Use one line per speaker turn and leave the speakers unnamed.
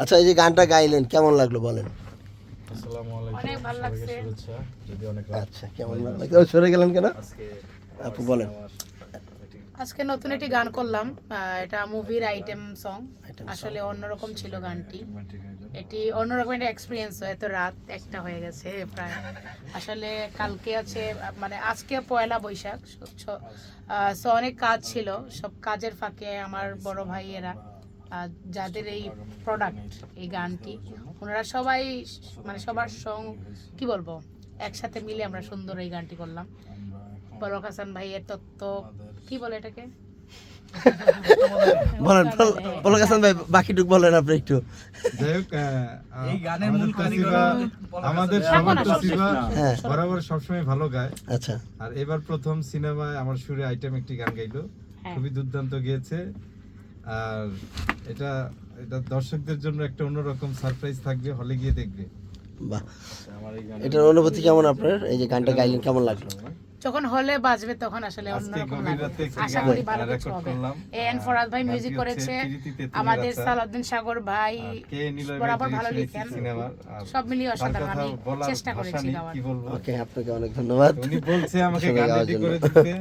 আচ্ছা, এই যে গানটা গাইলেন কেমন লাগলো বলেন?
আসসালামু আলাইকুম,
অনেক ভালো লাগছে।
সবাইকে শুভেচ্ছা। যদি অনেক
আচ্ছা, কেমন লাগলো? সরে গেলেন কেন
আজকে
আপু? বলেন।
আজকে নতুন একটি গান করলাম, এটা মুভির আইটেম সং।
Item
আসলে অন্যরকম ছিল গানটি, এটি অন্যরকম একটা এক্সপিরিয়েন্স। হয়তো রাত একটা হয়ে গেছে প্রায়। আসলে কালকে আছে, মানে আজকে পয়লা বৈশাখ, সো অনেক কাজ ছিল। সব কাজের ফাঁকে আমার বড় ভাইয়েরা, যাদের এই প্রোডাক্ট এই গানটি, ওনারা সবাই মানে সবার সং কি বলবো, একসাথে মিলে আমরা সুন্দর এই গানটি করলাম। পলক হাসান ভাইয়ের তত্ত্ব কি বলে এটাকে,
বলেন পলক হাসান ভাই, বাকিটুকু বলেন আপনি একটু।
যাই হোক,
এই গানের মূল
তাসিবা আমাদের
থাকো
সবার
না,
তাসিবা
হ্যাঁ।
বরাবর সবসময় ভালো গায়।
আচ্ছা,
আর এবার প্রথম সিনেমায় আমার সুরে আইটেম একটি গান গাইলো,
হ্যাঁ।
খুবই দুর্দান্ত গেয়েছে। আর এটা এটা দর্শকদের জন্য একটা অন্যরকম সারপ্রাইজ থাকবে, হলে গিয়ে দেখবে।
বাহ, এটার অনুভূতি কেমন আপনার? এই যে গানটা গাইলেন কেমন লাগলো?
যখন হলে বাজবে তখন আসলে
আজকে
অন্যরকম
গভীর
লাগবে।
রাতে একটি
আশা
গান
করি ভালো কিছু
রেকর্ড
হবে।
করলাম।
এন ফরাদ ভাই মিউজিক
গানটি হচ্ছে
করেছে,
প্রীতিতে তুমি
আমাদের
রাসা।
সালাউদ্দিন সাগর ভাই
আর কে নিলয়
বরাবর ভালো
ডিরেকশন
লিখেন।
সিনেমার। আর
সব মিলিয়ে
তার
অসাধারণ,
কথা
আমি
বলার
চেষ্টা
ভাষা
করেছি
নেই,
গাওয়ার।
কি বলবো।
ওকে, আপনাকে অনেক ধন্যবাদ।
উনি বলছে আমাকে
শুনে
গান
যাওয়ার
রেডি
জন্য।
করে দিতে।